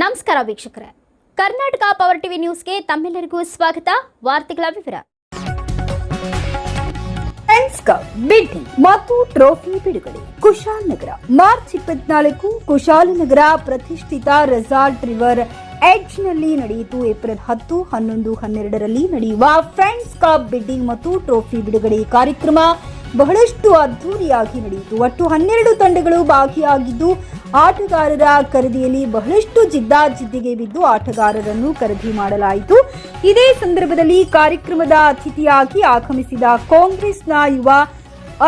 ನಮಸ್ಕಾರ ವೀಕ್ಷಕರೇ, Karnataka power TV ನ್ಯೂಸ್ಗೆ ತಮ್ಮೆಲ್ಲರಿಗೂ ಸ್ವಾಗತ. ವಾರ್ತೆಗಳ ವಿವರ. ಫ್ರೆಂಡ್ಸ್ ಕಪ್ ಬಿಡ್ಡಿ ಮತ್ತು ಟ್ರೋಫಿ ಬಿಡುಗಡೆ ಕುಶಾಲನಗರ ಮಾರ್ಚ್ 24 ಕುಶಾಲನಗರ ಪ್ರತಿಷ್ಠಿತ ರೆಸಾರ್ಟ್ ರಿವರ್ ಎಡ್ಜ್ ನಲ್ಲಿ ನಡೆಯಿತು. ಏಪ್ರಿಲ್ 10, 11, 12ರಲ್ಲಿ ನಡೆಯುವ ಫ್ರೆಂಡ್ಸ್ ಕಪ್ ಬಿಡ್ಡಿಂಗ್ ಮತ್ತು ಟ್ರೋಫಿ ಬಿಡುಗಡೆ ಕಾರ್ಯಕ್ರಮ ಬಹಳಷ್ಟು ಅದ್ದೂರಿಯಾಗಿ ನಡೆಯಿತು. ಒಟ್ಟು 12 ತಂಡಗಳು ಭಾಗಿಯಾಗಿದ್ದು ಆಟಗಾರರ ಖರೀದಿಯಲ್ಲಿ ಬಹಳಷ್ಟು ಜಿದ್ದಾಜಿದ್ದಿಗೆ ಬಿದ್ದು ಆಟಗಾರರನ್ನು ಖರೀದಿ ಮಾಡಲಾಯಿತು. ಇದೇ ಸಂದರ್ಭದಲ್ಲಿ ಕಾರ್ಯಕ್ರಮದ ಅತಿಥಿಯಾಗಿ ಆಗಮಿಸಿದ ಕಾಂಗ್ರೆಸ್ನ ಯುವ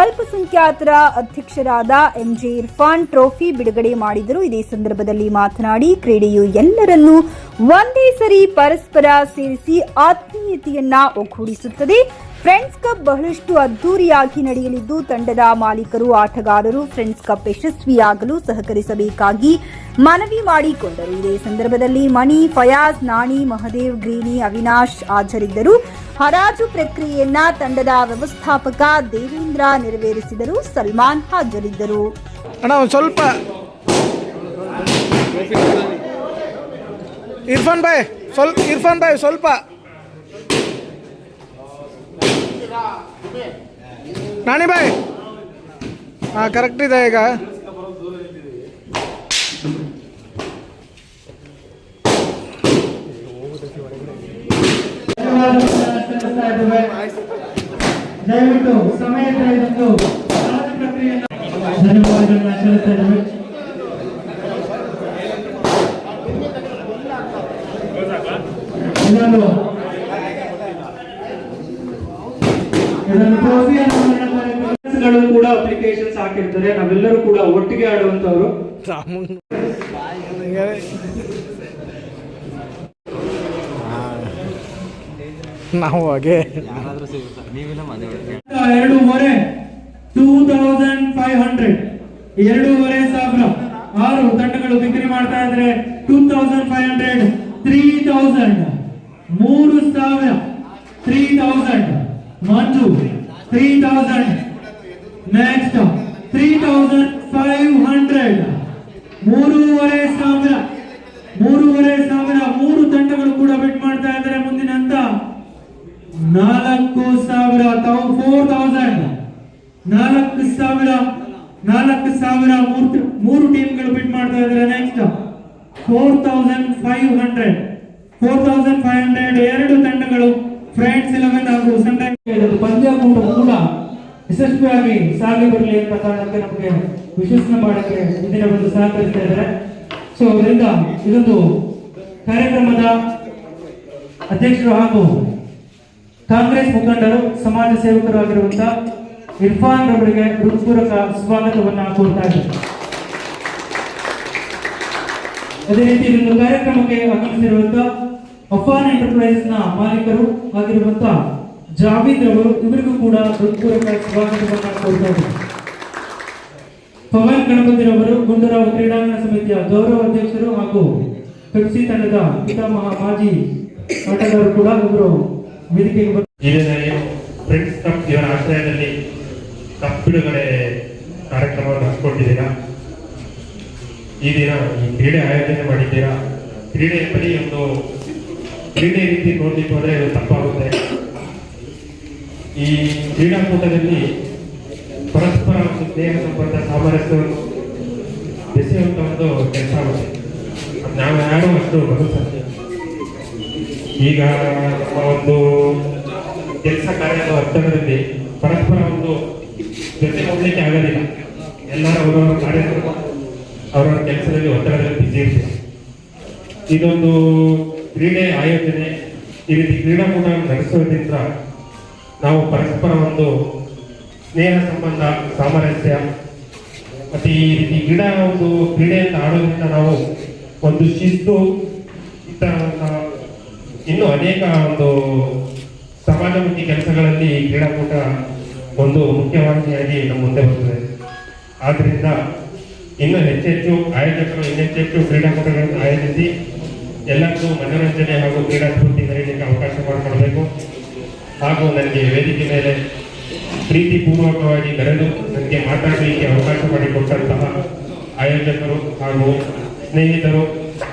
ಅಲ್ಪಸಂಖ್ಯಾತರ ಅಧ್ಯಕ್ಷರಾದ ಎಂಜೆ ಇರ್ಫಾನ್ ಟ್ರೋಫಿ ಬಿಡುಗಡೆ ಮಾಡಿದರು. ಇದೇ ಸಂದರ್ಭದಲ್ಲಿ ಮಾತನಾಡಿ, ಕ್ರೀಡೆಯು ಎಲ್ಲರನ್ನೂ ಒಂದೇ ಸರಿ ಪರಸ್ಪರ ಸೇರಿಸಿ ಆತ್ಮೀಯತೆಯನ್ನ ಒಗ್ಗೂಡಿಸುತ್ತದೆ. ಫ್ರೆಂಡ್ಸ್ ಕಪ್ ಬಹಳಷ್ಟು ಅದ್ದೂರಿಯಾಗಿ ನಡೆಯಲಿದ್ದು ತಂಡದ ಮಾಲೀಕರು ಆಟಗಾರರು ಫ್ರೆಂಡ್ಸ್ ಕಪ್ ಯಶಸ್ವಿಯಾಗಲು ಸಹಕರಿಸಬೇಕಾಗಿ ಮನವಿ ಮಾಡಿಕೊಂಡರು. ಇದೇ ಸಂದರ್ಭದಲ್ಲಿ ಮಣಿ, ಫಯಾಜ್, ನಾಣಿ, ಮಹದೇವ್, ಗ್ರೀನಿ, ಅವಿನಾಶ್ ಹಾಜರಿದ್ದರು. ಹರಾಜು ಪ್ರಕ್ರಿಯೆಯನ್ನ ತಂಡದ ವ್ಯವಸ್ಥಾಪಕ ದೇವೇಂದ್ರ ನೆರವೇರಿಸಿದರು. ಸಲ್ಮಾನ್ ಹಾಜರಿದ್ದರು. ಸ್ವಲ್ಪ ಇರ್ಫಾನ್ ಭಾಯ್ ಸ್ವಲ್ಪ ನಾಣಿ ಬಾಯ್ ಕರೆಕ್ಟ್ ಇದೆ. ಈಗ ದಯವಿಟ್ಟು ಸಮಯದ ಇದೊಂದು ಧನ್ಯವಾದಗಳನ್ನ ಸಲ್ಲಿಸ್ತಾ ಇದ್ದೇವೆ. ಕೂಡ ಅಪ್ಲಿಕೇಶನ್ಸ್ ಹಾಕಿರ್ತಾರೆ. ನಾವೆಲ್ಲರೂ ಕೂಡ ಒಟ್ಟಿಗೆ ಆಡುವಂತವ್ರು. ನಾವು ಹಾಗೆ 2,500 2,500 6 ತಂಡಗಳು ಬಿಕ್ರಿ ಮಾಡ್ತಾ ಇದ್ರೆ 2,500 3,000 3,000 3,000 ಮಂಜು 3,000 ನೆಕ್ಸ್ಟ್ 3,500 3,500 ಮೂರು ತಂಡಗಳು ಕೂಡ ಬಿಟ್ ಮಾಡ್ತಾ ಇದ್ದಾರೆ. ಮುಂದಿನ ಹಂತ 4,000 ತಾವು 4,000 4,000 ಮೂರು ಟೀಮ್ಗಳು ಬಿಟ್ ಮಾಡ್ತಾ ಇದ್ದಾರೆ. ನೆಕ್ಸ್ಟ್ 4,500 ಎರಡು ತಂಡಗಳು ಫ್ರೆಂಡ್ಸ್ 11 ಹಾಗೂ ಸನ್ರೈಸರ್ಸ್ ಪಂದ್ಯಾಕೂಟ ಕೂಡ ಯಶಸ್ವಿಯಾಗಿ ಸಾಗಿ ಬರಲಿ ಅಂತ ಕಾರಣಕ್ಕೆ ನಮಗೆ ವಿಶ್ಲೇಷಣೆ ಮಾಡಕ್ಕೆ ಇಂದಿನ ಒಂದು ಸಹಕರಿಸ್ತಾ ಇದ್ದಾರೆ. ಸೊ ಅದರಿಂದ ಇದೊಂದು ಕಾರ್ಯಕ್ರಮದ ಅಧ್ಯಕ್ಷರು ಹಾಗೂ ಕಾಂಗ್ರೆಸ್ ಮುಖಂಡರು ಸಮಾಜ ಸೇವಕರು ಆಗಿರುವಂತಹ ಇರ್ಫಾನ್ ರವರಿಗೆ ಹೃತ್ಪೂರ್ವಕ ಸ್ವಾಗತವನ್ನ ಕೋರ್ತಾ ಇದ್ದಾರೆ. ಅದೇ ರೀತಿ ಇದೊಂದು ಕಾರ್ಯಕ್ರಮಕ್ಕೆ ಆಗಮಿಸಿರುವಂತಹ ಅಫಾನ್ ಎಂಟರ್ಪ್ರೈಸ್ ನ ಮಾಲೀಕರು ಆಗಿರುವಂತಹ ಜಾವೀದ್ ರವರು, ಇವರಿಗೂ ಕೂಡ ಹೃತ್ಪೂರ್ವಕ ಸ್ವಾಗತವನ್ನ ಕೋರ್ತಾ ಇದ್ದಾರೆ. ಪವನ್ ಗಣಪತಿರವರು ಗುಂಡೂರಾವ್ ಕ್ರೀಡಾಂಗಣ ಸಮಿತಿಯ ಗೌರವ ಅಧ್ಯಕ್ಷರು ಹಾಗೂ ಪೆಪ್ಸಿ ತಂಡದ ಪಿತಾಮಹ ಮಾಜಿ ಆಟಗಾರರು ಕೂಡ ಇವರು ವೇದಿಕೆಗೆ ಫ್ರೆಂಡ್ಸ್ ಕಪ್ ಇವರ ಆಶ್ರಯದಲ್ಲಿ ಕಪ್ ಬಿಡುಗಡೆ ಕಾರ್ಯಕ್ರಮವನ್ನು ಹಮ್ಮಿಕೊಂಡಿದ್ದೀರಾ. ಈ ದಿನ ಈ ಕ್ರೀಡೆ ಆಯೋಜನೆ ಮಾಡಿದ್ದೀರಾ. ಕ್ರೀಡೆ ಬರೀ ಒಂದು ಕ್ರೀಡೆ ರೀತಿ ನೋಡ್ಲಿಕ್ಕೆ ಹೋದ್ರೆ ಇದು ತಪ್ಪಾಗುತ್ತೆ. ಈ ಕ್ರೀಡಾಕೂಟದಲ್ಲಿ ಪರಸ್ಪರ ಒಂದು ಸ್ನೇಹ ಸಂಬಂಧ ಸಾಮರಸ್ಯವನ್ನು ಬೆಸೆಯುವಂತ ಒಂದು ಕೆಲಸ ಆಗುತ್ತೆ. ನಾವು ಯಾರು ಅಷ್ಟು ಬದು ಸತ್ಯ. ಈಗ ನಮ್ಮ ಒಂದು ಕೆಲಸ ಕಾರ್ಯದ ಒತ್ತಡದಲ್ಲಿ ಪರಸ್ಪರ ಒಂದು ಜೊತೆ ಹೋಗ್ಲಿಕ್ಕೆ ಆಗೋದಿಲ್ಲ. ಎಲ್ಲರೂ ಅವರವರ ಕಾರ್ಯಕ್ರಮ ಅವರವರ ಕೆಲಸದಲ್ಲಿ ಒತ್ತಡದಲ್ಲಿ ಬಿಸಿ ಇರ್ತಾರೆ. ಇದೊಂದು ಕ್ರೀಡೆ ಆಯೋಜನೆ, ಈ ರೀತಿ ಕ್ರೀಡಾಕೂಟ ನಡೆಸೋದ್ರಿಂದ ನಾವು ಪರಸ್ಪರ ಒಂದು ಸ್ನೇಹ ಸಂಬಂಧ ಸಾಮರಸ್ಯ ಮತ್ತೆ ಈ ರೀತಿ ಕ್ರೀಡೆಯಿಂದ ಆಡೋದ್ರಿಂದ ನಾವು ಒಂದು ಶಿಸ್ತು ಇನ್ನು ಅನೇಕ ಒಂದು ಸಮಾಜಮುಖಿ ಕೆಲಸಗಳಲ್ಲಿ ಕ್ರೀಡಾಕೂಟ ಒಂದು ಮುಖ್ಯವಾಹಿನಿಯಾಗಿ ನಮ್ಮ ಮುಂದೆ ಬರ್ತದೆ. ಆದ್ರಿಂದ ಇನ್ನು ಹೆಚ್ಚೆಚ್ಚು ಆಯೋಜಕರು ಇನ್ನೆಚ್ಚೆಚ್ಚು ಕ್ರೀಡಾಕೂಟಗಳನ್ನು ಆಯೋಜಿಸಿ ಎಲ್ಲರಿಗೂ ಮನೋರಂಜನೆ ಹಾಗೂ ಕ್ರೀಡಾ ಸ್ಫೂರ್ತಿ ಮೆರೀಲಿಕ್ಕೆ ಅವಕಾಶ ಮಾಡಿಕೊಡಬೇಕು. ಹಾಗೂ ನನಗೆ ವೇದಿಕೆ ಮೇಲೆ ಪ್ರೀತಿಪೂರ್ವಕವಾಗಿ ಕರೆದು ನನಗೆ ಮಾತಾಡಲಿಕ್ಕೆ ಅವಕಾಶ ಮಾಡಿಕೊಟ್ಟಂತಹ ಆಯೋಜಕರು ಹಾಗೂ ಸ್ನೇಹಿತರು,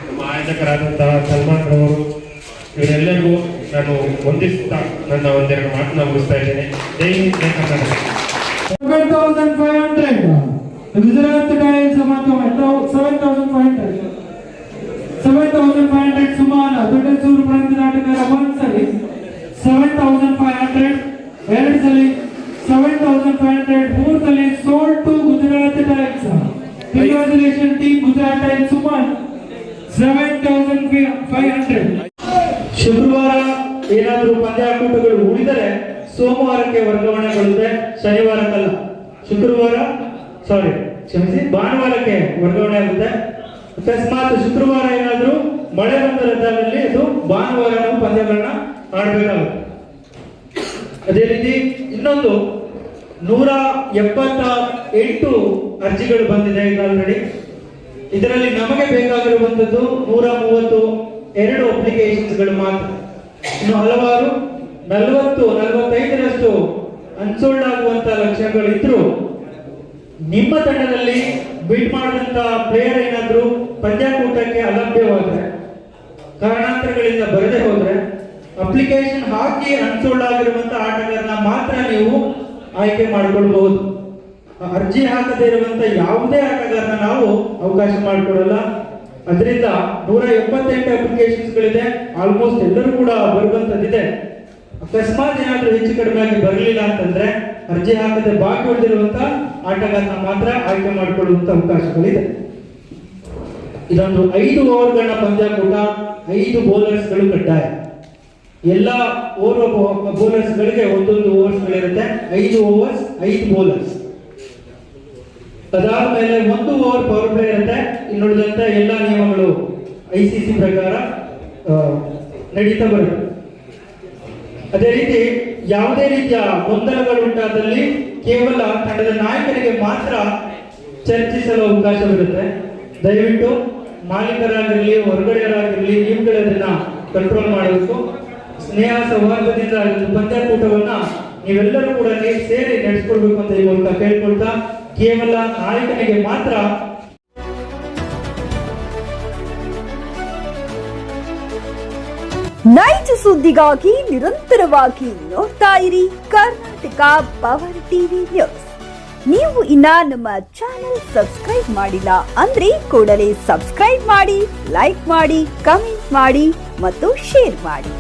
ನಮ್ಮ ಮಾರ್ಗದರ್ಶಕರಾದಂತಹ ಸಲ್ಮಾನ್ ಅವರು ಇವರೆಲ್ಲರಿಗೂ ನಾನು ವಂದಿಸುತ್ತಾ ನನ್ನ ಒಂದೆರಡು ಮಾತನ್ನ ಮುಗಿಸ್ತಾ ಇದ್ದೇನೆ. ಜೈ ಹಿಂದ್, ಜೈ ಕರ್ನಾಟಕ. 7,500 ಗುಜರಾತ್ ಟೈಲ್ಸ್ ಮತ್ತು 7,500 ಸುಮಾನ ದೊಡ್ಡಸೂರು ಪ್ರಾಂತ ನಾಟಕರ ಒಂದ್ಸಲಿ 7,500 ಎರಡು ಸಲಿ 7,500 ಮೂರು ಸಲಿ sold to Gujarat Titans. Congratulation team Gujarat Titans ಸುಮಾನ್ 7,500. ಶುಕ್ರವಾರ ಏನಾದರೂ ಪಂದ್ಯಾಕೂಟಗಳು ಉಳಿದರೆ ಸೋಮವಾರಕ್ಕೆ ವರ್ಗಾವಣೆಗೊಳ್ಳುತ್ತೆ, ಶನಿವಾರಕ್ಕಲ್ಲ. ಭಾನುವಾರಕ್ಕೆ ವರ್ಗಾವಣೆ ಆಗುತ್ತೆ. ಅಕಸ್ಮಾತ್ ಶುಕ್ರವಾರ ಏನಾದರೂ ಮಳೆ ಬಂದ ರಜಾದಲ್ಲಿ ಅದು ಭಾನುವಾರ ನಾವು ಪಂದ್ಯಗಳನ್ನ ಆಡಬೇಕಾಗುತ್ತೆ. ಅದೇ ರೀತಿ ಇನ್ನೊಂದು 178 ಅರ್ಜಿಗಳು ಬಂದಿದೆ ಈಗ ಆಲ್ರೆಡಿ. ಇದರಲ್ಲಿ ನಮಗೆ ಬೇಕಾಗಿರುವಂತದ್ದು 132 ಅಪ್ಲಿಕೇಶನ್ಸ್ಗಳು ಮಾತ್ರ. ಇನ್ನು ಹಲವಾರು 40-45ರಷ್ಟು ಅನ್ಸೋಲ್ಡ್ ಆಗುವಂತಹ ಲಕ್ಷಣಗಳು ಇದ್ರು ನಿಮ್ಮ ತಂಡದಲ್ಲಿ ಬಿಡ್ ಮಾಡಿದಂತ ಪ್ಲೇಯರ್ ಏನಾದ್ರು ಪಂದ್ಯಾಕೂಟಕ್ಕೆ ಅಲಭ್ಯವಾದ್ರೆ, ಕಾರಣಾಂತರಗಳಿಂದ ಬರದೆ ಹೋದ್ರೆ, ಅಪ್ಲಿಕೇಶನ್ ಹಾಕಿ ಅನ್ಸೋಲ್ಡ್ ಆಗಿರುವಂತಹ ಆಟಗಾರನ ಮಾತ್ರ ನೀವು ಆಯ್ಕೆ ಮಾಡಿಕೊಳ್ಬಹುದು. ಅರ್ಜಿ ಹಾಕದೇ ಇರುವಂತ ಯಾವುದೇ ಆಟಗಾರನ ನಾವು ಅವಕಾಶ ಮಾಡಿಕೊಡಲ್ಲ. ಅದರಿಂದ 178 ಅಪ್ಲಿಕೇಶನ್ಸ್ಗಳಿದೆ. ಆಲ್ಮೋಸ್ಟ್ ಎಲ್ಲರೂ ಕೂಡ ಬರುವಂತದ್ದಿದೆ. ಅಕಸ್ಮಾತ್ ಏನಾದ್ರೂ ಹೆಚ್ಚು ಕಡಿಮೆ ಆಗಿ ಬರಲಿಲ್ಲ ಅಂತಂದ್ರೆ ಅರ್ಜಿ ಹಾಕದೆ ಬಾಕಿ ಉಳಿದಿರುವಂತ ಆಟಗಾರನ ಮಾತ್ರ ಆಯ್ಕೆ ಮಾಡಿಕೊಳ್ಳುವಂತ ಅವಕಾಶಗಳಿದೆ. ಇದೊಂದು 5 ಓವರ್ಗಳ ಪಂದ್ಯಾಕೂಟ, 5 ಬೌಲರ್ಸ್ಗಳು ಕಡ್ಡಾಯ. ಎಲ್ಲ ಓರ್ವ ಬೌಲರ್ಸ್ಗಳಿಗೆ ಒಂದೊಂದು ಓವರ್ಸ್ಗಳಿರುತ್ತೆ. 5 ಓವರ್ಸ್ 5 ಬೌಲರ್ಸ್. ಅದಾದ್ಮೇಲೆ 1 ಓವರ್ ಪವರ್ ಪ್ಲೇ ಇರುತ್ತೆ. ಇನ್ನುಳಿದಂತ ಎಲ್ಲ ನಿಯಮಗಳು ICC ಪ್ರಕಾರ ನಡೀತಾ ಬರುತ್ತೆ. ಅದೇ ರೀತಿ ಯಾವುದೇ ರೀತಿಯ ಗೊಂದಲಗಳು ಉಂಟಾದಲ್ಲಿ ಕೇವಲ ತಂಡದ ನಾಯಕರಿಗೆ ಮಾತ್ರ ಚರ್ಚಿಸಲು ಅವಕಾಶವಿರುತ್ತೆ. ದಯವಿಟ್ಟು ಮಾಲೀಕರಾಗಿರಲಿ, ಹೊರಗಡೆಯರಾಗಿರಲಿ, ನೀವುಗಳನ್ನ ಕಂಟ್ರೋಲ್ ಮಾಡಬೇಕು. ಸ್ನೇಹ ಸೌಹಾರ್ದದಿಂದ ಪಂದ್ಯಾಕೂಟವನ್ನ ನೀವೆಲ್ಲರೂ ಕೂಡ ಸೇರಿ ನಡೆಸ್ಕೊಳ್ಬೇಕು ಅಂತ ಈ ಮೂಲಕ ಕೇಳ್ಕೊಳ್ತಾ, ಕೇವಲ ನಾಯಕನಿಗೆ ಮಾತ್ರ ನೈಜ ಸುದ್ದಿಗಾಗಿ ನಿರಂತರವಾಗಿ ನೋಡ್ತಾ ಇರಿ ಕರ್ನಾಟಕ ಪವರ್ ಟಿವಿ ನ್ಯೂಸ್. ನೀವು ಇನ್ನ ನಮ್ಮ ಚಾನೆಲ್ ಸಬ್ಸ್ಕ್ರೈಬ್ ಮಾಡಿಲ್ಲ ಅಂದ್ರೆ ಕೂಡಲೇ ಸಬ್ಸ್ಕ್ರೈಬ್ ಮಾಡಿ, ಲೈಕ್ ಮಾಡಿ, ಕಮೆಂಟ್ ಮಾಡಿ ಮತ್ತು ಶೇರ್ ಮಾಡಿ.